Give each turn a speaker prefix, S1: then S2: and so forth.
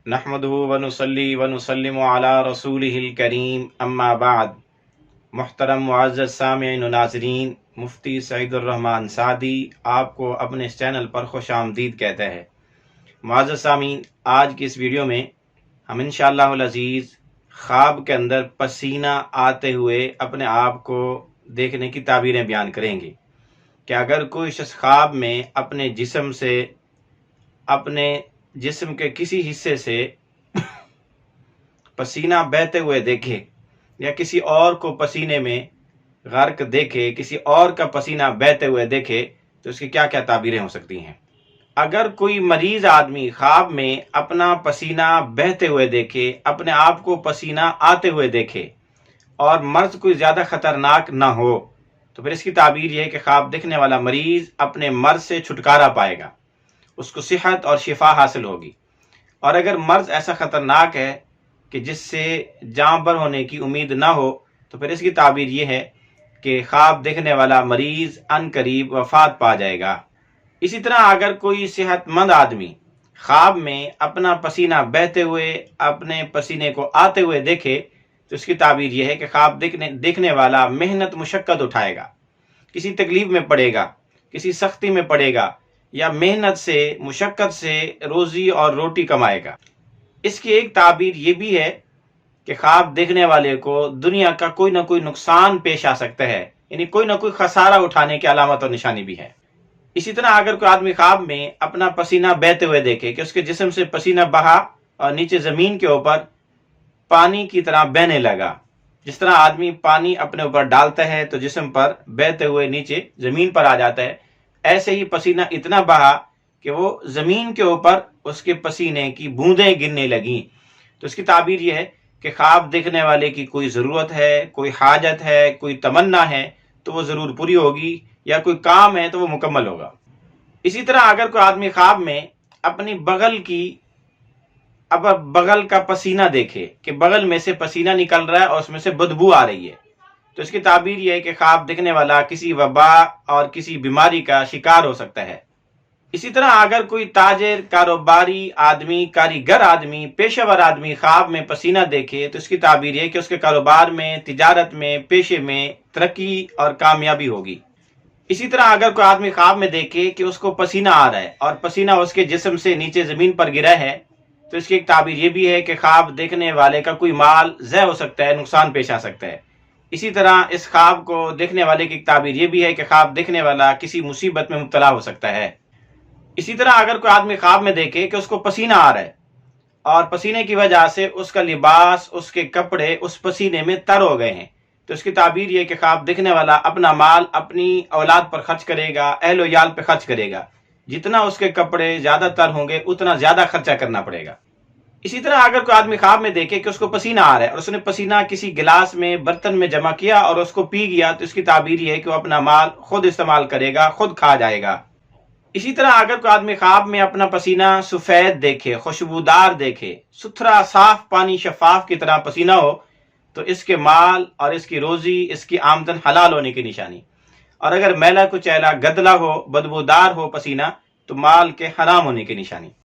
S1: نحمدہ ونصلی ونسلم علی رسولہ الکریم اما بعد۔ محترم معزز سامعین و ناظرین، مفتی سعید الرحمن سعدی آپ کو اپنے اس چینل پر خوش آمدید کہتے ہیں۔ معزز سامعین، آج کی اس ویڈیو میں ہم انشاءاللہ العزیز خواب کے اندر پسینہ آتے ہوئے اپنے آپ کو دیکھنے کی تعبیریں بیان کریں گے کہ اگر کوئی شخص خواب میں اپنے جسم کے کسی حصے سے پسینہ بہتے ہوئے دیکھے یا کسی اور کو پسینے میں غرق دیکھے، کسی اور کا پسینہ بہتے ہوئے دیکھے تو اس کی کیا کیا تعبیریں ہو سکتی ہیں۔ اگر کوئی مریض آدمی خواب میں اپنا پسینہ بہتے ہوئے دیکھے، اپنے آپ کو پسینہ آتے ہوئے دیکھے اور مرض کوئی زیادہ خطرناک نہ ہو تو پھر اس کی تعبیر یہ ہے کہ خواب دیکھنے والا مریض اپنے مرض سے چھٹکارا پائے گا، اس کو صحت اور شفا حاصل ہوگی۔ اور اگر مرض ایسا خطرناک ہے کہ جس سے جاں بر ہونے کی امید نہ ہو تو پھر اس کی تعبیر یہ ہے کہ خواب دیکھنے والا مریض ان قریب وفات پا جائے گا۔ اسی طرح اگر کوئی صحت مند آدمی خواب میں اپنا پسینہ بہتے ہوئے اپنے پسینے کو آتے ہوئے دیکھے تو اس کی تعبیر یہ ہے کہ خواب دیکھنے والا محنت مشقت اٹھائے گا، کسی تکلیف میں پڑے گا، کسی سختی میں پڑے گا یا محنت سے مشقت سے روزی اور روٹی کمائے گا۔ اس کی ایک تعبیر یہ بھی ہے کہ خواب دیکھنے والے کو دنیا کا کوئی نہ کوئی نقصان پیش آ سکتا ہے، یعنی کوئی نہ کوئی خسارہ اٹھانے کی علامت اور نشانی بھی ہے۔ اسی طرح اگر کوئی آدمی خواب میں اپنا پسینہ بہتے ہوئے دیکھے کہ اس کے جسم سے پسینہ بہا اور نیچے زمین کے اوپر پانی کی طرح بہنے لگا، جس طرح آدمی پانی اپنے اوپر ڈالتا ہے تو جسم پر بہتے ہوئے نیچے زمین پر آ جاتا ہے، ایسے ہی پسینہ اتنا بہا کہ وہ زمین کے اوپر اس کے پسینے کی بوندیں گرنے لگیں، تو اس کی تعبیر یہ ہے کہ خواب دیکھنے والے کی کوئی ضرورت ہے، کوئی حاجت ہے، کوئی تمنا ہے تو وہ ضرور پوری ہوگی، یا کوئی کام ہے تو وہ مکمل ہوگا۔ اسی طرح اگر کوئی آدمی خواب میں اپنی بغل کا پسینہ دیکھے کہ بغل میں سے پسینہ نکل رہا ہے اور اس میں سے بدبو آ رہی ہے تو اس کی تعبیر یہ ہے کہ خواب دیکھنے والا کسی وبا اور کسی بیماری کا شکار ہو سکتا ہے۔ اسی طرح اگر کوئی تاجر، کاروباری آدمی، کاریگر آدمی، پیشہ ور آدمی خواب میں پسینہ دیکھے تو اس کی تعبیر یہ کہ اس کے کاروبار میں، تجارت میں، پیشے میں ترقی اور کامیابی ہوگی۔ اسی طرح اگر کوئی آدمی خواب میں دیکھے کہ اس کو پسینہ آ رہا ہے اور پسینہ اس کے جسم سے نیچے زمین پر گرا ہے تو اس کی ایک تعبیر یہ بھی ہے کہ خواب دیکھنے والے کا کوئی مال ضائع ہو سکتا ہے، نقصان پیش آ سکتا ہے۔ اسی طرح اس خواب کو دیکھنے والے کی ایک تعبیر یہ بھی ہے کہ خواب دیکھنے والا کسی مصیبت میں مبتلا ہو سکتا ہے۔ اسی طرح اگر کوئی آدمی خواب میں دیکھے کہ اس کو پسینہ آ رہا ہے اور پسینے کی وجہ سے اس کا لباس، اس کے کپڑے اس پسینے میں تر ہو گئے ہیں تو اس کی تعبیر یہ کہ خواب دیکھنے والا اپنا مال اپنی اولاد پر خرچ کرے گا، اہل و عیال پہ خرچ کرے گا، جتنا اس کے کپڑے زیادہ تر ہوں گے اتنا زیادہ خرچہ کرنا پڑے گا۔ اسی طرح اگر کوئی آدمی خواب میں دیکھے کہ اس کو پسینہ آ رہا ہے اور اس نے پسینہ کسی گلاس میں، برتن میں جمع کیا اور اس کو پی گیا تو اس کی تعبیر یہ ہے کہ وہ اپنا مال خود استعمال کرے گا، خود کھا جائے گا۔ اسی طرح اگر کوئی آدمی خواب میں اپنا پسینہ سفید دیکھے، خوشبودار دیکھے، ستھرا صاف پانی شفاف کی طرح پسینہ ہو تو اس کے مال اور اس کی روزی، اس کی آمدن حلال ہونے کی نشانی، اور اگر میلا کچیلا گدلا ہو، بدبودار ہو پسینہ تو مال کے حرام ہونے کی نشانی۔